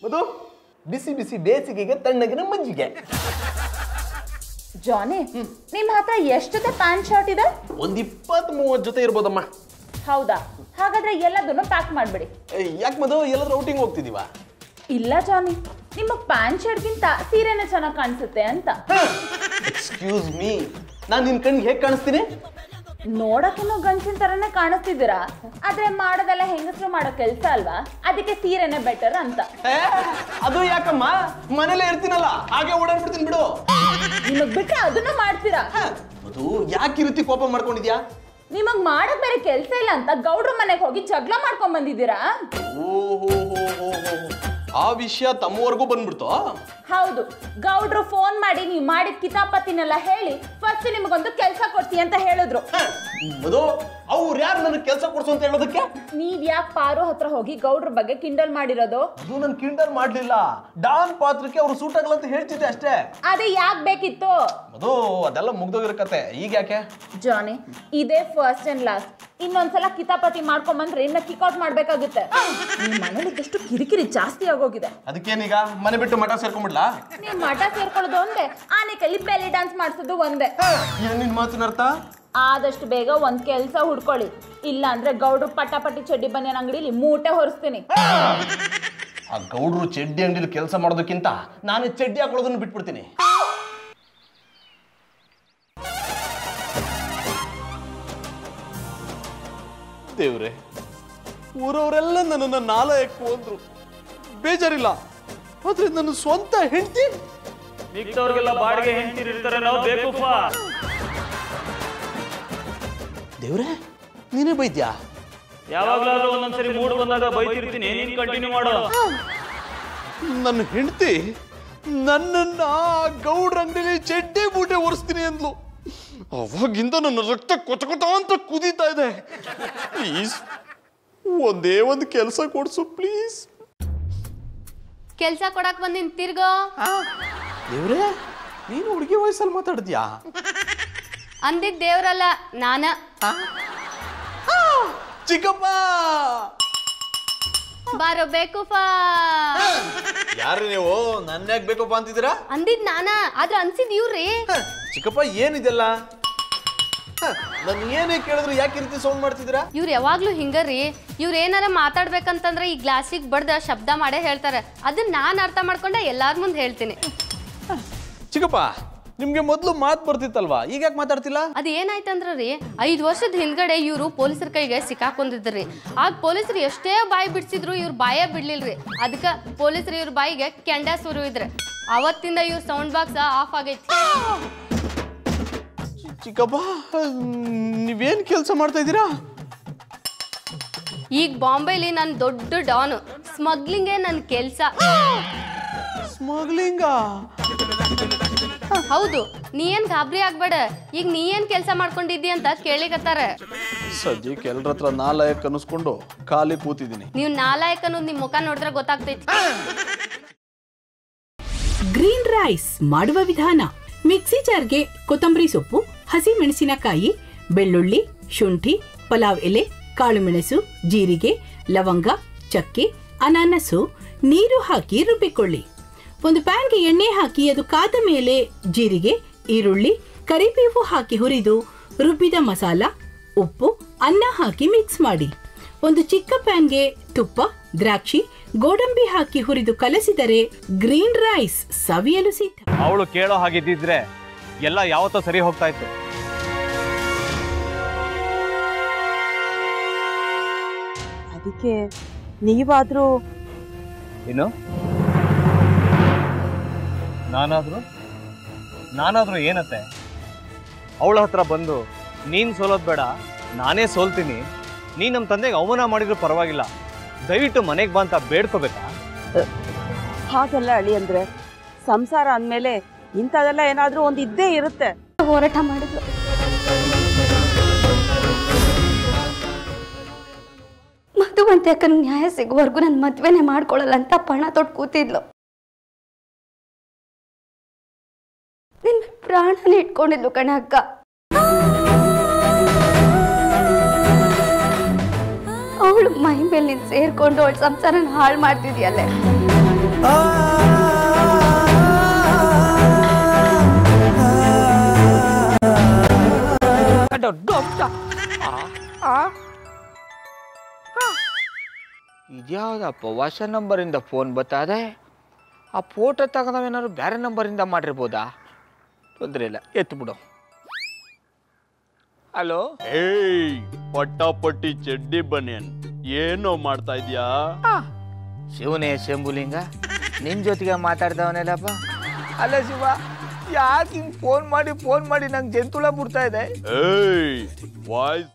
ಅದು ಬಿಸಿ ಬಿಸಿ ಬೇಸಿಗೆಗೆ ತಣ್ಣಗಿನ ಮಜ್ಜಿಗೆ. ಜಾನಿ, ನಿಮ್ಮ ಹತ್ರ ಎಷ್ಟು ಜೊತೆ ಪ್ಯಾಂಟ್ ಶರ್ಟ್ ಇದೆ? ಒಂದು 20-30 ಜೊತೆ ಇರ್ಬೋದಮ್ಮ. ಹೌದಾ? ಹಾಗಾದ್ರೆ ಎಲ್ಲದನ್ನು ಪ್ಯಾಕ್ ಮಾಡ್ಬಿಡಿ. ಯಾಕೆ ಮಧು, ಎಲ್ಲಾದ್ರೂ ಔಟಿಂಗ್ ಹೋಗ್ತಿದೀವಾ? ಇಲ್ಲ ಜಾನಿ, ನಿಮ್ಮ ಪ್ಯಾಂಟ್ ಶರ್ಟ್ಗಿಂತ ಸೀರೆನೇ ಚೆನ್ನಾಗಿ ಕಾಣಿಸುತ್ತೆ ಅಂತ. ಎಕ್ಸ್ಕ್ಯೂಸ್ ಮೀ, ನಾನು ನಿನ್ ಕಣ್ಣಿಗೆ ಹೇಗೆ ಕಾಣಿಸ್ತೀನಿ? ನೋಡಕ್ಕೂ ಗಂಡಸಿನ ತರನೇ ಕಾಣಿಸ್ತಿದ್ದೀರಾ, ಆದ್ರೆ ಮಾಡೋದೆಲ್ಲ ಹೆಂಗಸರು ಮಾಡೋ ಕೆಲ್ಸ ಅಲ್ವಾ, ಅದಕ್ಕೆ ಸೀರೆನೇ ಬೆಟರ್ ಅಂತ. ಅದು ಯಾಕಮ್ಮ, ಮನೇಲೆ ಇರ್ತೀನಲ್ಲ, ಹಾಗೆ ಓಡಾಡ್ಬಿಡ್ತೀನಿ ಬಿಡು. ನಿಮಗ್ ಬಿಟ್ರೆ ಅದನ್ನ ಮಾಡ್ತೀರಾ? ಅದು ಯಾಕೆ ಈ ರೀತಿ ಕೋಪ ಮಾಡ್ಕೊಂಡಿದ್ಯಾ? ನಿಮಗ್ ಮಾಡಕ್ ಬೇರೆ ಕೆಲ್ಸ ಇಲ್ಲ ಅಂತ ಗೌಡ್ರ ಮನೆಗೆ ಹೋಗಿ ಜಗಳ ಮಾಡ್ಕೊಂಡ್ ಬಂದಿದ್ದೀರಾ? ಓಹೋ, ಆ ವಿಷಯ ತಮ್ಮವರೆಗೂ ಬಂದ್ಬಿಡ್ತು. ಹೌದು, ಗೌಡ್ರು ಫೋನ್ ಮಾಡಿ ನೀವು ಮಾಡಿದ ಕಿತಾಪತಿನೆಲ್ಲ ಹೇಳಿ ಫಸ್ಟ್ ನಿಮಗೊಂದು ಕೆಲಸ ಕೊಡ್ಸಿ ಅಂತ ಹೇಳಿದ್ರು. ಅದು ಅವ್ರು ಯಾರು ನನಗೆ ಕೆಲಸ ಕೊಡ್ಸು ಅಂತ ಹೇಳೋದಕ್ಕೆ? ನೀವ್ ಯಾಕೆ ಪಾರು ಹತ್ರ ಹೋಗಿ ಗೌಡ್ರ ಬಗ್ಗೆ ಕಿಂಡಲ್ ಮಾಡಿರೋದು? ಅದು ನನ್ ಕಿಂಡಲ್ ಮಾಡ್ಲಿಲ್ಲ, ಡಾನ್ ಪಾತ್ರಕ್ಕೆ ಅವ್ರು ಸೂಟ್ ಆಗಲ್ಲ ಅಂತ ಹೇಳ್ತಿದ್ದೆ ಅಷ್ಟೇ. ಅದೇ ಯಾಕೆ ಬೇಕಿತ್ತು? ಅದು ಅದೆಲ್ಲ ಮುಗ್ದೋಗಿರೋ ಕತೆ, ಈಗ ಯಾಕೆ? ಜಾನಿ, ಇದೇ ಫಸ್ಟ್ ಅಂಡ್ ಲಾಸ್ಟ್. ಇನ್ನೊಂದ್ಸಲ ಕಿತಾಪತಿ ಮಾಡ್ಕೊಂಬಂದ್ರೆ ಇನ್ನ ಕಿಕ್ಔಟ್ ಮಾಡ್ಬೇಕಾಗುತ್ತೆ. ನಿಮ್ ಮನೇಲಿ ಎಷ್ಟು ಕಿರಿಕಿರಿ ಜಾಸ್ತಿ ಆಗೋಗಿದೆ. ಅದಕ್ಕೇನೀಗ ಮನೆ ಬಿಟ್ಟು ಮಠ ಸೇರ್ಕೊಂಡ್ಬಿಡ್ಲಾ? ನೀವ್ ಮಠ ಸೇರ್ಕೊಳ್ಳೋದು ಒಂದೇ, ಆನೆ ಕೈಲಿ ಬೆಲ್ಲಿ ಡ್ಯಾನ್ಸ್ ಮಾಡಿಸೋದು ಒಂದೇ. ನಿನ್ ಮಾತಿನ ಅರ್ಥ? ಆದಷ್ಟು ಬೇಗ ಒಂದ್ ಕೆಲ್ಸ ಹುಡ್ಕೊಳ್ಳಿ, ಇಲ್ಲ ಅಂದ್ರೆ ಗೌಡ್ರು ಪಟಾಪಟಿ ಚಡ್ಡಿ ಬನ್ನಿಯನ್ ಅಂಗಡಿಲಿ ಮೂಟೆ ಹೊರಿಸ್ತೀನಿ. ಆ ಗೌಡ್ರು ಚಡ್ಡಿ ಅಂಗಡಿಲಿ ಕೆಲಸ ಮಾಡೋದಕ್ಕಿಂತ ನಾನು ಚಡ್ಡಿ ಹಾಕೊಳ್ಳೋದನ್ನ ಬಿಟ್ಬಿಡ್ತೀನಿ. ದೇವ್ರೆ, ಊರವರೆಲ್ಲ ನನ್ನನ್ನ ನಾಲಾಯಕ್ಕು ಅಂದ್ರು, ಬೇಜಾರಿಲ್ಲ. ಆದ್ರೆ ನನ್ನ ಸ್ವಂತ ಹೆಂಡತಿ, ಮಿಕ್ತವ್ರಿಗೆಲ್ಲ ಬಾಡಿಗೆ ಹೆಂಡ್ತಿರ್ತಾರೆ, ನಾವು ಬೇಕೂಪ. ದೇವ್ರೆ, ನೀನೇ ಬೈದ್ಯಾ? ಯಾವಾಗ್ಲಾದ್ರೂ ಒಂದೊಂದ್ಸರಿ ಮೂಡ್ ಬಂದಾಗ ಬೈತಿರ್ತೀನಿ, ನೀನ್ ಕಂಟಿನ್ಯೂ ಮಾಡೋ. ನನ್ನ ಹೆಂಡತಿ ನನ್ನನ್ನ ಗೌಡ್ರ ಅಂಗಡಿಲಿ ಚಡ್ಡಿ ಬೂಟೆ ಒರೆಸ್ತೀನಿ ಅಂದ್ಲು. ಅವಾಗಿಂದ ನನ್ನ ರಕ್ತ ಕೊತ ಕೊತ ಅಂತ ಕುದೀತಾ ಇದೆ. ಪ್ಲೀಸ್ ಒಂದೇ ಒಂದು ಕೆಲಸ ಕೊಡ್ಸು ಪ್ಲೀಸ್. ಕೆಲ್ಸ ಕೊಡಕ್ ಬಂದಿನ್ ತಿರ್ಗೋ. ದೇವ್ರೆ, ನೀನು ಹುಡುಗಿ ವಯಸ್ಸಲ್ಲಿ ಮಾತಾಡ್ತೀಯಾ? ಅಂದಿದ್ ದೇವ್ರಲ್ಲ, ನಾನ. ಚಿಕ್ಕಪ್ಪ ಬಾರೋ ಬೇಕೂಪ. ಯಾರು ನೀವು? ನನ್ನ ಯಾಕೆ ಬೇಕಪ್ಪ ಅಂತಿದ್ದೀರಾ? ಅಂದಿದ್ ನಾನ, ಆದ್ರ ಅನ್ಸಿದ್ ಇವ್ರಿ. ಚಿಕ್ಕಪ್ಪ ಏನಿದೆಲ್ಲ? ನನ್ ಏನೇ ಕೇಳಿದ್ರು ಯಾಕೆ ಈ ರೀತಿ ಸೌಂಡ್ ಮಾಡ್ತಿದ್ದೀರಾ? ಇವ್ರು ಯಾವಾಗ್ಲೂ ಹಿಂಗರಿ. ಇವ್ರ ಏನಾರ ಮಾತಾಡ್ಬೇಕಂತಂದ್ರೆ ಈ ಗ್ಲಾಸಿಗೆ ಬಡ್ದ ಶಬ್ದ ಮಾಡೇ ಹೇಳ್ತಾರೆ. ಅದನ್ನ ನಾನ್ ಅರ್ಥ ಮಾಡ್ಕೊಂಡೆ ಎಲ್ಲಾರ ಮುಂದೆ ಹೇಳ್ತೀನಿ. ಚಿಕ್ಕಪ್ಪ, ನಿಮ್ಗೆ ಮೊದ್ಲು ಮಾತು ಬರ್ತಿತ್ತಲ್ವಾ, ಈಗ ಯಾಕೆ ಮಾತಾಡ್ತಿಲ್ಲ? ಅದ್ ಏನಾಯ್ತಂದ್ರಿ, 5 ವರ್ಷದ ಹಿಂದ್ಗಡೆ ಇವ್ರು ಪೊಲೀಸರ ಕೈಗೆ ಸಿಕ್ಕಾಕೊಂಡಿದ್ರಿ. ಆಗ ಪೊಲೀಸರು ಎಷ್ಟೇ ಬಾಯಿ ಬಿಡ್ಸಿದ್ರು ಇವ್ರ ಬಾಯೇ ಬಿಡ್ಲಿಲ್ರಿ. ಅದಕ್ಕ ಪೊಲೀಸರು ಇವ್ರ ಬಾಯಿಗೆ ಕೆಂಡ ಸುರುವಿದ್ರೆ ಅವತ್ತಿಂದ ಇವ್ರ ಸೌಂಡ್ ಬಾಕ್ಸ್ ಆಫ್ ಆಗೈತಿ. ಚಿಕ್ಕಪ್ಪ, ನೀವೇನ್ ಕೆಲಸ ಮಾಡ್ತಾ ಇದ್ದೀರಾ? ಈಗ ಬಾಂಬೆಲಿ ನನ್ ದೊಡ್ಡ ಡಾನ್, ಸ್ಮಗ್ಲಿಂಗೇ ನನ್ ಕೆಲ್ಸ. ಸ್ಮಗ್ಲಿಂಗ? ಹೌದು, ನೀ ಏನ್ ಗಾಬರಿ ಆಗ್ಬೇಡ. ಈಗ ನೀ ಏನ್ ಕೆಲ್ಸ ಮಾಡ್ಕೊಂಡಿದ್ದಿ ಅಂತ ಕೇಳಿಕತ್ತಾರ. ಸದ್ಯಕ್ಕೆ ಎಲ್ಲರ ಹತ್ರ ನಾಲಾಯಕ್ ಅನಿಸ್ಕೊಂಡು ಖಾಲಿ ಕೂತಿದ್ದೀನಿ. ನೀವು ನಾಲಾಯಕ್ ಅನ್ನೋದು ನಿಮ್ ಮುಖ ನೋಡಿದ್ರೆ ಗೊತ್ತಾಗ್ತೈತಿ. ಗ್ರೀನ್ ರೈಸ್ ಮಾಡುವ ವಿಧಾನ: ಮಿಕ್ಸಿ ಜಾರ್ಗೆ ಕೊತ್ತಂಬರಿ ಸೊಪ್ಪು, ಹಸಿ ಮೆಣಸಿನಕಾಯಿ, ಬೆಳ್ಳುಳ್ಳಿ, ಶುಂಠಿ, ಪಲಾವ್ ಎಲೆ, ಕಾಳುಮೆಣಸು, ಜೀರಿಗೆ, ಲವಂಗ, ಚಕ್ಕೆ, ಅನಾನಸು, ನೀರು ಹಾಕಿ ರುಬ್ಬಿಕೊಳ್ಳಿ. ಒಂದು ಪ್ಯಾನ್ಗೆ ಎಣ್ಣೆ ಹಾಕಿ ಅದು ಕಾದ ಮೇಲೆ ಜೀರಿಗೆ, ಈರುಳ್ಳಿ, ಕರಿಬೇವು ಹಾಕಿ ಹುರಿದು ರುಬ್ಬಿದ ಮಸಾಲ, ಉಪ್ಪು, ಅನ್ನ ಹಾಕಿ ಮಿಕ್ಸ್ ಮಾಡಿ. ಒಂದು ಚಿಕ್ಕ ಪ್ಯಾನ್ಗೆ ತುಪ್ಪ, ದ್ರಾಕ್ಷಿ, ಗೋಡಂಬಿ ಹಾಕಿ ಹುರಿದು ಕಲಸಿದರೆ ಗ್ರೀನ್ ರೈಸ್ ಸವಿಯಲು ಸಿದ್ಧ. ಅವಳು ಕೇಳೋ ಹಾಗಿದ್ದಿದ್ರೆ ಎಲ್ಲ ಯಾವತ್ತೋ ಸರಿ ಹೋಗ್ತಾ ಇತ್ತು. ಅದಕ್ಕೆ ನೀವಾದ್ರೂ ಏನು? ನಾನಾದ್ರೂ ಏನತ್ತೆ? ಅವಳ ಹತ್ರ ಬಂದು ನೀನ್ ಸೋಲೋದ್ ಬೇಡ, ನಾನೇ ಸೋಲ್ತೀನಿ, ನೀ ನಮ್ಮ ತಂದೆಗೆ ಅವಮಾನ ಮಾಡಿದ್ರು ಪರವಾಗಿಲ್ಲ, ದಯವಿಟ್ಟು ಮನೆಗೆ ಬಾ ಅಂತ ಬೇಡ್ಕೋಬೇಕಾ? ಹಾಗೆಲ್ಲ ಅಳಿ ಅಂದ್ರೆ ಸಂಸಾರ ಅಂದ್ಮೇಲೆ ಇಂಥದೆಲ್ಲ ಏನಾದ್ರೂ ಒಂದು ಇದ್ದೇ ಇರುತ್ತೆ. ಹೋರಾಟ ಮಾಡಿದ್ಲು. ಮಧುವಂತೆ ಅಕ್ಕನ ನ್ಯಾಯ ಸಿಗುವವರೆಗೂ ನನ್ನ ಮದ್ವೆನೆ ಮಾಡ್ಕೊಳ್ಳಲ್ಲ ಅಂತ ಪಣ ತೊಟ್ಟು ಕೂತಿದ್ಲು. ನಿನ್ ಪ್ರಾಣನ ಇಟ್ಕೊಂಡಿದ್ಲು ಕಣ ಅಕ್ಕ. ಅವಳು ಮೈ ಮೇಲೆ ನೀನ್ ಸೇರ್ಕೊಂಡು ಅವಳ ಸಂಸಾರನ ಹಾಳು ಮಾಡ್ತಿದ್ಯಲ್ಲೇ. ಇದ್ಯಾವುದಪ್ಪ ಹೊಸ ನಂಬರಿಂದ ಫೋನ್ ಬತ್ತದೆ. ಆ ಫೋಟೋ ತಗೊಂಡವೇನಾದ್ರು ಬೇರೆ ನಂಬರಿಂದ ಮಾಡಿರ್ಬೋದಾ? ತೊಂದರೆ ಇಲ್ಲ, ಎತ್ತು ಬಿಡು. ಹಲೋ, ಏಯ್ ಪಟ್ಟಾಪಟ್ಟಿ ಚಡ್ಡಿ ಬನಿಯನ್, ಏನೋ ಮಾಡ್ತಾ ಇದ್ಯಾ? ಶಿವನೇ ಶಂಭುಲಿಂಗ, ನಿನ್ ಜೊತೆಗೆ ಮಾತಾಡ್ದವನೇಲಪ್ಪ. ಅಲ್ಲ ಶಿವ, ಯಾಕೆ ಹಿಂಗ್ ಫೋನ್ ಮಾಡಿ ನಂಗೆ ಜಂತುಳ ಬಿಡ್ತಾ ಇದೆ? ಏಯ್ ವಾಯ್ಸ್